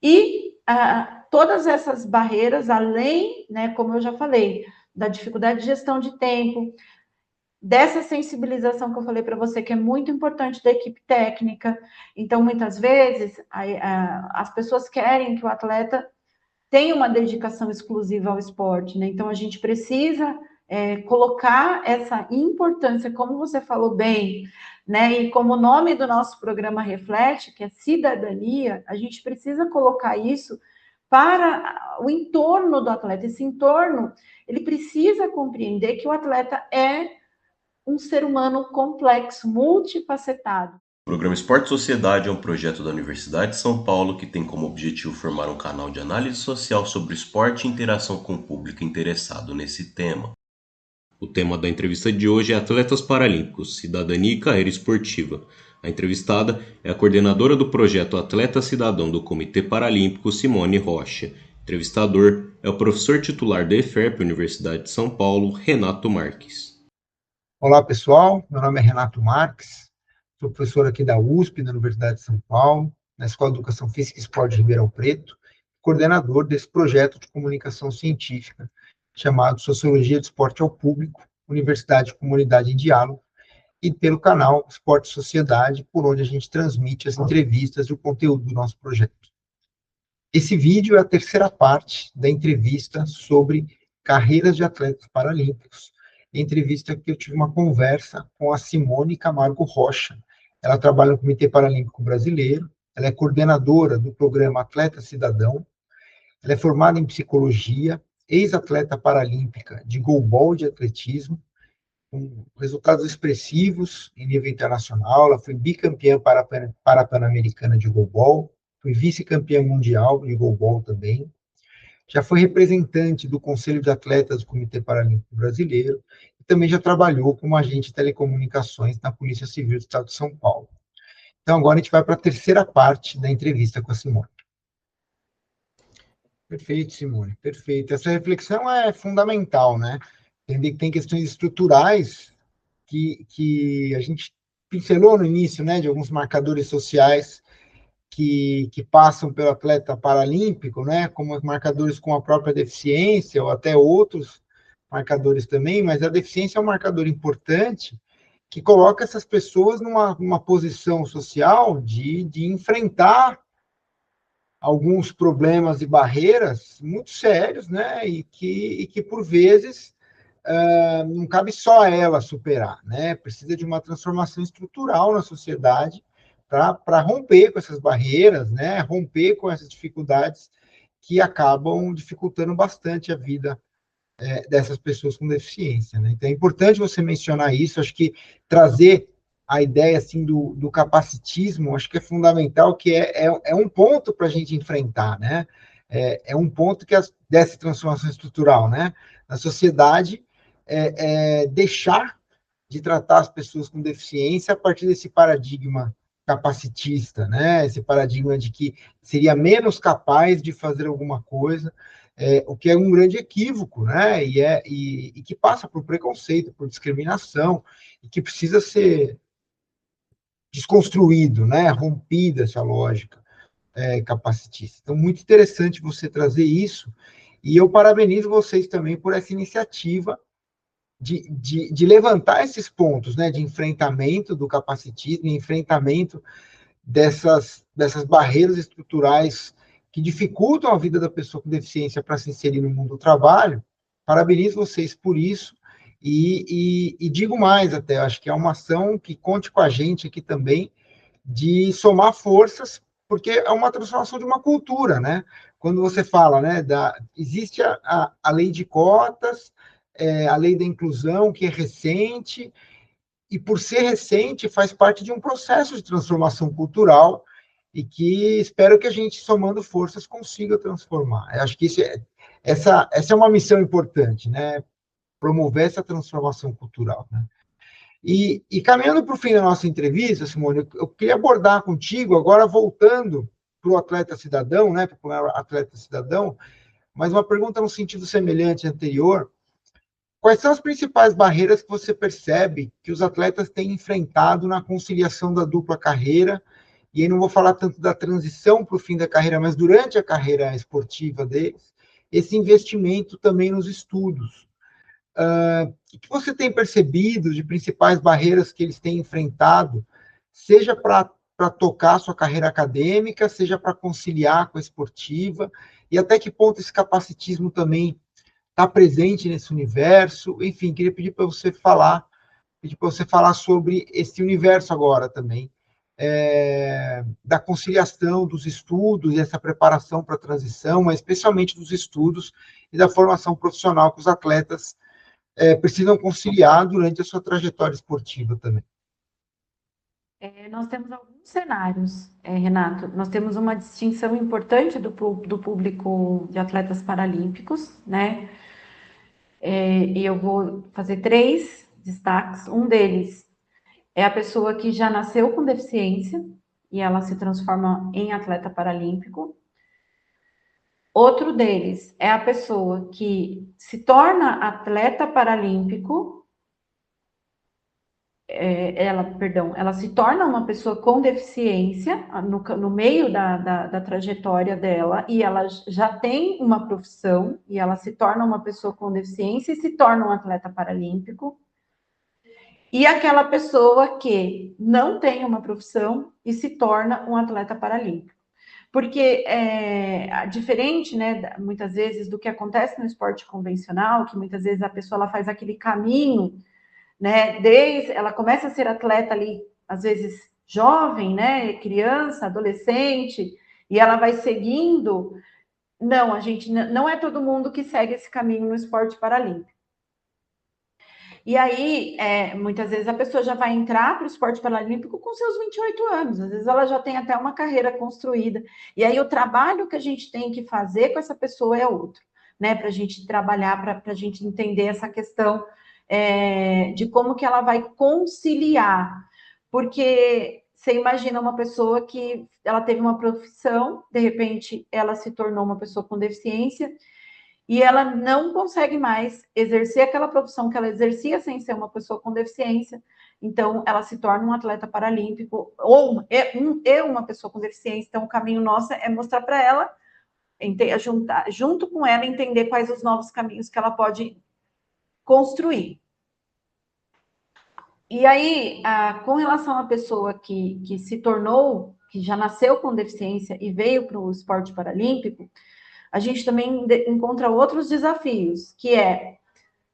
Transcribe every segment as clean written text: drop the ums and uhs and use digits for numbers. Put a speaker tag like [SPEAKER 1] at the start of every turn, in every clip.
[SPEAKER 1] E todas essas barreiras, além, né, como eu já falei, da dificuldade de gestão de tempo, dessa sensibilização que eu falei para você, que é muito importante da equipe técnica. Então, muitas vezes, as pessoas querem que o atleta tenha uma dedicação exclusiva ao esporte, né? Então, a gente precisa colocar essa importância, como você falou bem, né? E como o nome do nosso programa reflete, que é cidadania, a gente precisa colocar isso para o entorno do atleta. Esse entorno, ele precisa compreender que o atleta é um ser humano complexo, multifacetado.
[SPEAKER 2] O programa Esporte Sociedade é um projeto da Universidade de São Paulo que tem como objetivo formar um canal de análise social sobre esporte e interação com o público interessado nesse tema. O tema da entrevista de hoje é Atletas Paralímpicos, Cidadania e Carreira Esportiva. A entrevistada é a coordenadora do projeto Atleta Cidadão do Comitê Paralímpico, Simone Rocha. Entrevistador é o professor titular da EFERP, Universidade de São Paulo, Renato Marques.
[SPEAKER 3] Olá, pessoal. Meu nome é Renato Marques. Sou professor aqui da USP, da Universidade de São Paulo, na Escola de Educação Física e Esporte de Ribeirão Preto, coordenador desse projeto de comunicação científica chamado Sociologia do Esporte ao Público, Universidade e Comunidade em Diálogo, e pelo canal Esporte e Sociedade, por onde a gente transmite as entrevistas e o conteúdo do nosso projeto. Esse vídeo é a terceira parte da entrevista sobre carreiras de atletas paralímpicos, entrevista que eu tive uma conversa com a Simone Camargo Rocha. Ela trabalha no Comitê Paralímpico Brasileiro, ela é coordenadora do programa Atleta Cidadão, ela é formada em psicologia, ex-atleta paralímpica de goalball de atletismo, com resultados expressivos em nível internacional. Ela foi bicampeã para-pan-americana de goalball, foi vice-campeã mundial de goalball também. Já foi representante do Conselho de Atletas do Comitê Paralímpico Brasileiro e também já trabalhou como agente de telecomunicações na Polícia Civil do Estado de São Paulo. Então, agora a gente vai para a terceira parte da entrevista com a Simone. Perfeito, Simone, perfeito. Essa reflexão é fundamental, né? Entender que tem questões estruturais que a gente pincelou no início, né, de alguns marcadores sociais que passam pelo atleta paralímpico, né, como marcadores com a própria deficiência, ou até outros marcadores também, mas a deficiência é um marcador importante que coloca essas pessoas numa posição social de enfrentar alguns problemas e barreiras muito sérios, né, e que por vezes, não cabe só a ela superar, né, precisa de uma transformação estrutural na sociedade para romper com essas barreiras, né, romper com essas dificuldades que acabam dificultando bastante a vida dessas pessoas com deficiência, né? Então é importante você mencionar isso, acho que trazer a ideia assim do capacitismo, acho que é fundamental, que é um ponto para a gente enfrentar, né? É um ponto dessa transformação estrutural, né? Na sociedade, deixar de tratar as pessoas com deficiência a partir desse paradigma capacitista, né? Esse paradigma de que seria menos capaz de fazer alguma coisa, o que é um grande equívoco, né? E que passa por preconceito, por discriminação, e que precisa ser desconstruído, né? Rompida essa lógica capacitista. Então, muito interessante você trazer isso, e eu parabenizo vocês também por essa iniciativa de levantar esses pontos, né, de enfrentamento do capacitismo, enfrentamento dessas barreiras estruturais que dificultam a vida da pessoa com deficiência para se inserir no mundo do trabalho. Parabenizo vocês por isso e digo mais até, acho que é uma ação que conte com a gente aqui também, de somar forças, porque é uma transformação de uma cultura, né? Quando você fala, né, existe a lei de cotas, a lei da inclusão, que é recente, e por ser recente, faz parte de um processo de transformação cultural e que espero que a gente, somando forças, consiga transformar. Eu acho que essa é uma missão importante, né? Promover essa transformação cultural, né? E caminhando para o fim da nossa entrevista, Simone, eu queria abordar contigo, agora voltando para o atleta cidadão, né? Para o atleta cidadão, mas uma pergunta no sentido semelhante anterior. Quais são as principais barreiras que você percebe que os atletas têm enfrentado na conciliação da dupla carreira e aí não vou falar tanto da transição para o fim da carreira, mas durante a carreira esportiva deles, esse investimento também nos estudos. O que você tem percebido de principais barreiras que eles têm enfrentado, seja para tocar sua carreira acadêmica, seja para conciliar com a esportiva, e até que ponto esse capacitismo também está presente nesse universo? Enfim, queria pedir para você falar sobre esse universo agora também, da conciliação dos estudos e essa preparação para a transição, mas especialmente dos estudos e da formação profissional que os atletas precisam conciliar durante a sua trajetória esportiva também.
[SPEAKER 1] Nós temos alguns cenários, Renato. Nós temos uma distinção importante do público de atletas paralímpicos, né? E eu vou fazer 3 destaques. Um deles é a pessoa que já nasceu com deficiência e ela se transforma em atleta paralímpico. Outro deles é a pessoa que se torna atleta paralímpico, ela se torna uma pessoa com deficiência no meio da trajetória dela, e ela já tem uma profissão, e ela se torna uma pessoa com deficiência e se torna um atleta paralímpico. E aquela pessoa que não tem uma profissão e se torna um atleta paralímpico. Porque diferente, né, muitas vezes, do que acontece no esporte convencional, que muitas vezes a pessoa ela faz aquele caminho, né, ela começa a ser atleta ali, às vezes jovem, né, criança, adolescente, e ela vai seguindo. Não, a gente não é todo mundo que segue esse caminho no esporte paralímpico. E aí, muitas vezes a pessoa já vai entrar para o esporte paralímpico com seus 28 anos, às vezes ela já tem até uma carreira construída. E aí o trabalho que a gente tem que fazer com essa pessoa é outro, né? Para a gente trabalhar, para a gente entender essa questão de como que ela vai conciliar. Porque você imagina uma pessoa que ela teve uma profissão, de repente ela se tornou uma pessoa com deficiência, e ela não consegue mais exercer aquela profissão que ela exercia sem ser uma pessoa com deficiência, então ela se torna um atleta paralímpico, ou uma pessoa com deficiência. Então o caminho nosso é mostrar para ela, junto com ela, entender quais os novos caminhos que ela pode construir. E aí, com relação à pessoa que se tornou, que já nasceu com deficiência e veio para o esporte paralímpico, a gente também encontra outros desafios, que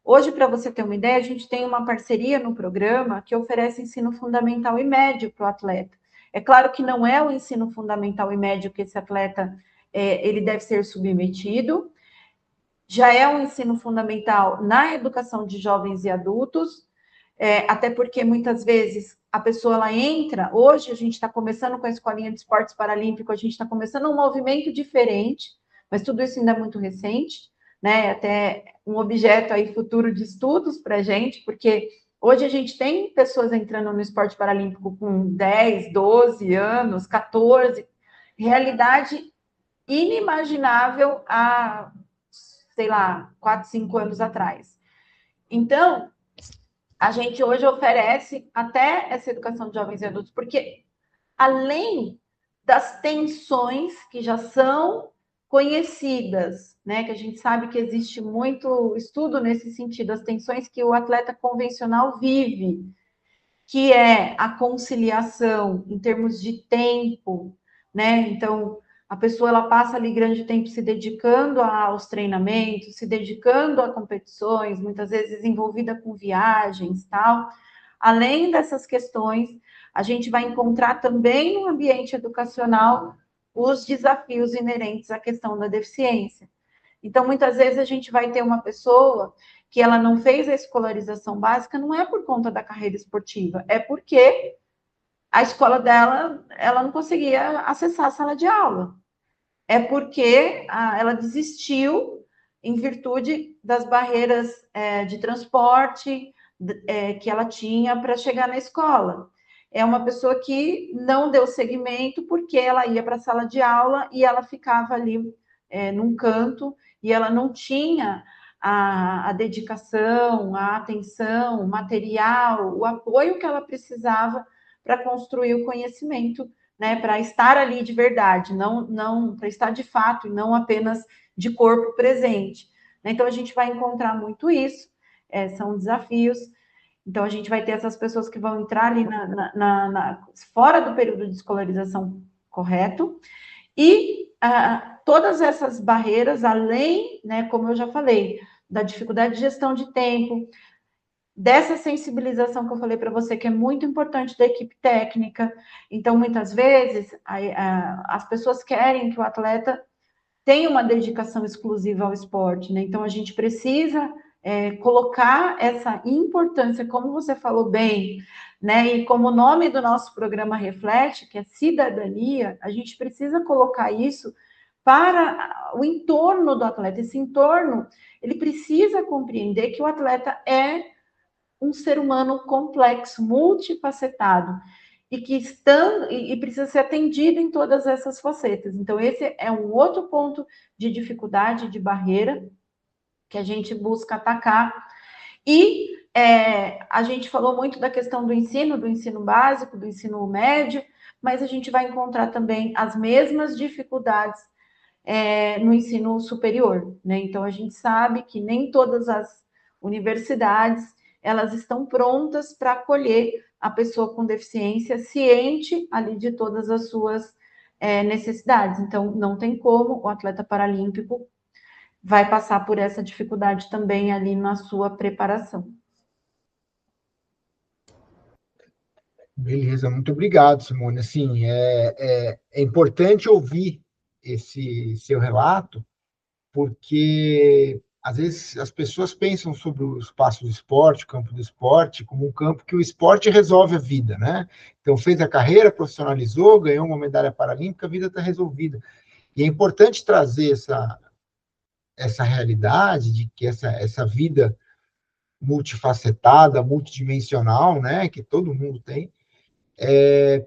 [SPEAKER 1] hoje, para você ter uma ideia, a gente tem uma parceria no programa que oferece ensino fundamental e médio para o atleta. É claro que não é o ensino fundamental e médio que esse atleta ele deve ser submetido, já é um ensino fundamental na educação de jovens e adultos, até porque muitas vezes a pessoa ela entra, hoje a gente está começando com a Escolinha de Esportes Paralímpicos, a gente está começando um movimento diferente, mas tudo isso ainda é muito recente, né? Até um objeto aí futuro de estudos para a gente, porque hoje a gente tem pessoas entrando no esporte paralímpico com 10, 12 anos, 14, realidade inimaginável há, sei lá, 4, 5 anos atrás. Então, a gente hoje oferece até essa educação de jovens e adultos, porque além das tensões que já são conhecidas, né, que a gente sabe que existe muito estudo nesse sentido, as tensões que o atleta convencional vive, que é a conciliação em termos de tempo, né? Então, a pessoa ela passa ali grande tempo se dedicando aos treinamentos, se dedicando a competições, muitas vezes envolvida com viagens, tal. Além dessas questões, a gente vai encontrar também no ambiente educacional os desafios inerentes à questão da deficiência. Então, muitas vezes a gente vai ter uma pessoa que ela não fez a escolarização básica, não é por conta da carreira esportiva, é porque a escola dela, ela não conseguia acessar a sala de aula. É porque ela desistiu em virtude das barreiras de transporte que ela tinha para chegar na escola. É uma pessoa que não deu seguimento porque ela ia para a sala de aula e ela ficava ali num canto e ela não tinha a dedicação, a atenção, o material, o apoio que ela precisava para construir o conhecimento né, para estar ali de verdade, não para estar de fato e não apenas de corpo presente. Então, a gente vai encontrar muito isso, são desafios. Então, a gente vai ter essas pessoas que vão entrar ali fora do período de escolarização correto, e todas essas barreiras, além, né, como eu já falei, da dificuldade de gestão de tempo, dessa sensibilização que eu falei para você, que é muito importante da equipe técnica. Então, muitas vezes, as pessoas querem que o atleta tenha uma dedicação exclusiva ao esporte, né? Então, a gente precisa colocar essa importância, como você falou bem, né? E como o nome do nosso programa reflete, que é cidadania, a gente precisa colocar isso para o entorno do atleta. Esse entorno, ele precisa compreender que o atleta é um ser humano complexo, multifacetado, e que e precisa ser atendido em todas essas facetas. Então, esse é um outro ponto de dificuldade, de barreira, que a gente busca atacar. E a gente falou muito da questão do ensino básico, do ensino médio, mas a gente vai encontrar também as mesmas dificuldades no ensino superior, né? Então, a gente sabe que nem todas as universidades elas estão prontas para acolher a pessoa com deficiência, ciente ali de todas as suas necessidades. Então, não tem como o atleta paralímpico vai passar por essa dificuldade também ali na sua preparação.
[SPEAKER 3] Beleza, muito obrigado, Simone. Assim, é importante ouvir esse seu relato, porque às vezes as pessoas pensam sobre o espaço do esporte, o campo do esporte, como um campo que o esporte resolve a vida, né? Então, fez a carreira, profissionalizou, ganhou uma medalha paralímpica, a vida está resolvida. E é importante trazer essa realidade de que essa vida multifacetada, multidimensional, né, que todo mundo tem,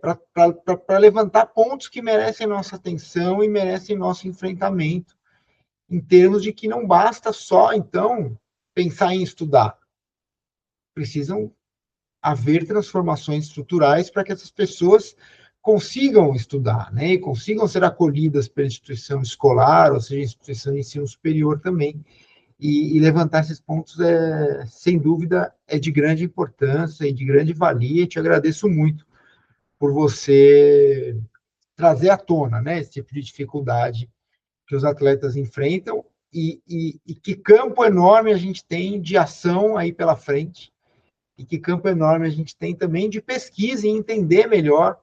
[SPEAKER 3] para levantar pontos que merecem nossa atenção e merecem nosso enfrentamento, em termos de que não basta só, então, pensar em estudar. Precisam haver transformações estruturais para que essas pessoas consigam estudar, né, e consigam ser acolhidas pela instituição escolar, ou seja, instituição de ensino superior também. E levantar esses pontos, sem dúvida, é de grande importância e de grande valia. Te agradeço muito por você trazer à tona, né, esse tipo de dificuldade que os atletas enfrentam e que campo enorme a gente tem de ação aí pela frente e que campo enorme a gente tem também de pesquisa e entender melhor,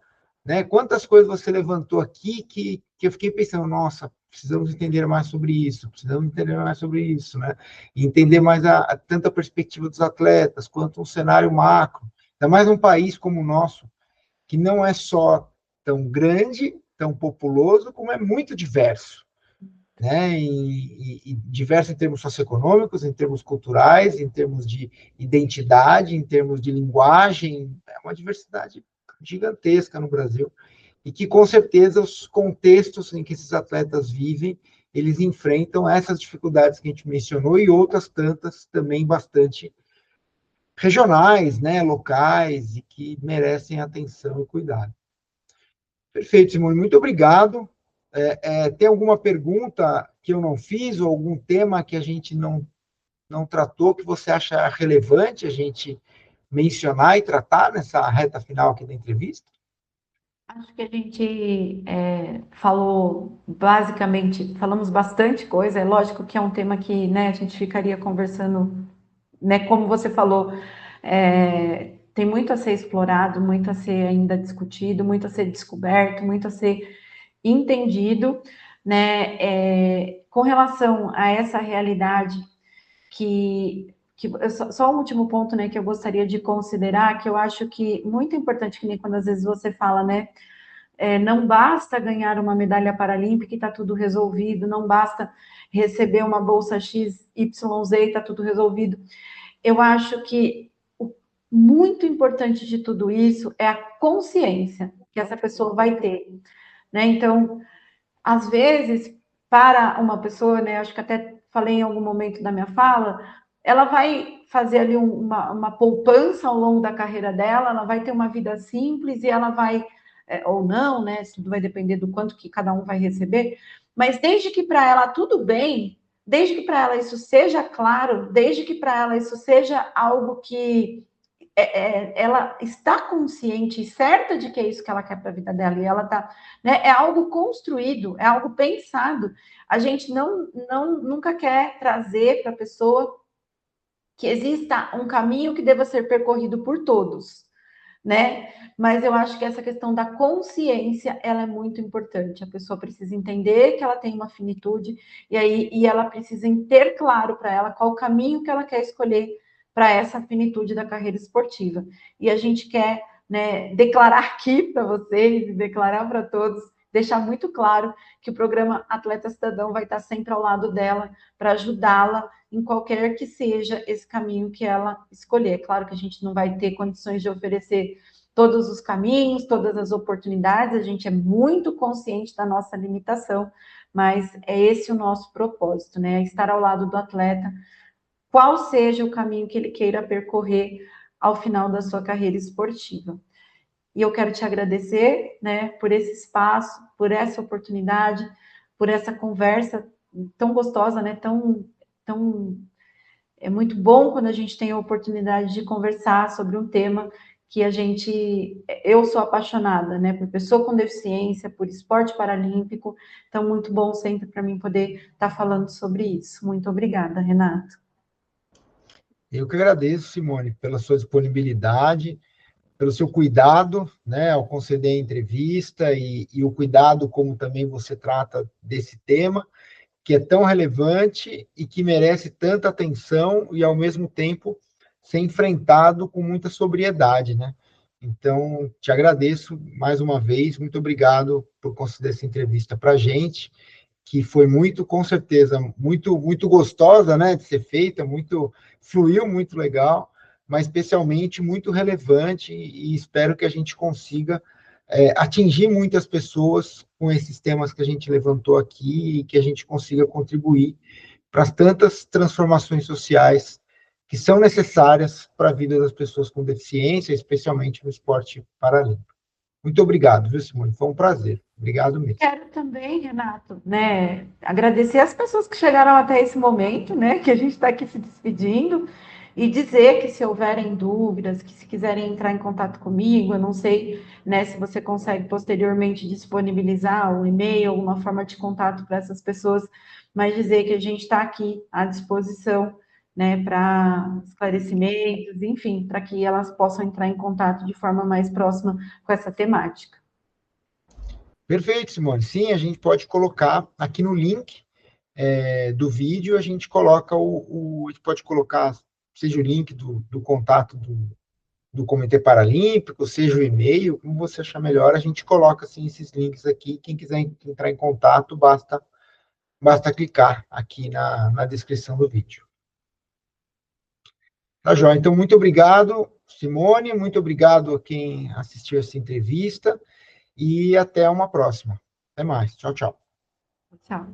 [SPEAKER 3] né, quantas coisas você levantou aqui que eu fiquei pensando, nossa, precisamos entender mais sobre isso, né, e entender mais tanto a perspectiva dos atletas, quanto um cenário macro, ainda mais num país como o nosso, que não é só tão grande, tão populoso, como é muito diverso, né? E diverso em termos socioeconômicos, em termos culturais, em termos de identidade, em termos de linguagem, é uma diversidade gigantesca no Brasil, e que, com certeza, os contextos em que esses atletas vivem, eles enfrentam essas dificuldades que a gente mencionou e outras tantas também bastante regionais, né, locais, e que merecem atenção e cuidado. Perfeito, Simone, muito obrigado. Tem alguma pergunta que eu não fiz, ou algum tema que a gente não tratou, que você acha relevante a gente mencionar e tratar nessa reta final aqui da entrevista?
[SPEAKER 1] Acho que a gente falou falamos bastante coisa. É lógico que é um tema que, né, a gente ficaria conversando, né, como você falou, tem muito a ser explorado, muito a ser ainda discutido, muito a ser descoberto, muito a ser entendido, né, com relação a essa realidade que só um último ponto, né, que eu gostaria de considerar, que eu acho que muito importante, que nem quando às vezes você fala, né, não basta ganhar uma medalha paralímpica e está tudo resolvido, não basta receber uma bolsa X, Y, Z e está tudo resolvido. Eu acho que o muito importante de tudo isso é a consciência que essa pessoa vai ter, né? Então, às vezes, para uma pessoa, né, acho que até falei em algum momento da minha fala, ela vai fazer ali uma poupança ao longo da carreira dela, ela vai ter uma vida simples e ela vai ou não, né? Isso tudo vai depender do quanto que cada um vai receber, mas desde que para ela tudo bem, desde que para ela isso seja claro, desde que para ela isso seja algo que ela está consciente e certa de que é isso que ela quer para a vida dela, e ela está, né, é algo construído, é algo pensado. A gente nunca quer trazer para a pessoa que exista um caminho que deva ser percorrido por todos, né? Mas eu acho que essa questão da consciência, ela é muito importante. A pessoa precisa entender que ela tem uma finitude e ela precisa ter claro para ela qual o caminho que ela quer escolher para essa finitude da carreira esportiva. E a gente quer, né, declarar aqui para vocês e declarar para todos, deixar muito claro que o programa Atleta Cidadão vai estar sempre ao lado dela para ajudá-la em qualquer que seja esse caminho que ela escolher. Claro que a gente não vai ter condições de oferecer todos os caminhos, todas as oportunidades, a gente é muito consciente da nossa limitação, mas é esse o nosso propósito, né? Estar ao lado do atleta, qual seja o caminho que ele queira percorrer ao final da sua carreira esportiva. E eu quero te agradecer, né, por esse espaço, por essa oportunidade, por essa conversa tão gostosa, né, tão é muito bom quando a gente tem a oportunidade de conversar sobre um tema que eu sou apaixonada, né, por pessoa com deficiência, por esporte paralímpico, então muito bom sempre para mim poder estar falando sobre isso. Muito obrigada, Renato.
[SPEAKER 3] Eu que agradeço, Simone, pela sua disponibilidade, pelo seu cuidado, né, ao conceder a entrevista e o cuidado como também você trata desse tema, que é tão relevante e que merece tanta atenção e, ao mesmo tempo, ser enfrentado com muita sobriedade, né? Então, te agradeço mais uma vez, muito obrigado por conceder essa entrevista para a gente, que foi muito, com certeza, muito gostosa, né, de ser feita, fluiu muito legal, mas especialmente muito relevante e espero que a gente consiga atingir muitas pessoas com esses temas que a gente levantou aqui e que a gente consiga contribuir para as tantas transformações sociais que são necessárias para a vida das pessoas com deficiência, especialmente no esporte paralímpico. Muito obrigado, viu, Simone? Foi um prazer. Obrigado mesmo.
[SPEAKER 1] Quero também, Renato, né, agradecer as pessoas que chegaram até esse momento, né, que a gente está aqui se despedindo, e dizer que se houverem dúvidas, que se quiserem entrar em contato comigo, eu não sei, né, se você consegue posteriormente disponibilizar um e-mail, alguma forma de contato para essas pessoas, mas dizer que a gente está aqui à disposição, né, para esclarecimentos, enfim, para que elas possam entrar em contato de forma mais próxima com essa temática.
[SPEAKER 3] Perfeito, Simone. Sim, a gente pode colocar aqui no link do vídeo, a gente coloca a gente pode colocar, seja o link do contato do Comitê Paralímpico, seja o e-mail, como você achar melhor, a gente coloca assim, esses links aqui. Quem quiser entrar em contato, basta clicar aqui na descrição do vídeo. Tá, joia? Então, muito obrigado, Simone, muito obrigado a quem assistiu essa entrevista e até uma próxima. Até mais. Tchau, tchau.
[SPEAKER 1] Tchau.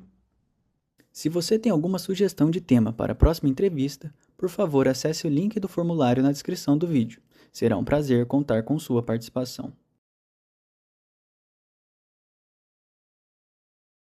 [SPEAKER 4] Se você tem alguma sugestão de tema para a próxima entrevista, por favor acesse o link do formulário na descrição do vídeo. Será um prazer contar com sua participação.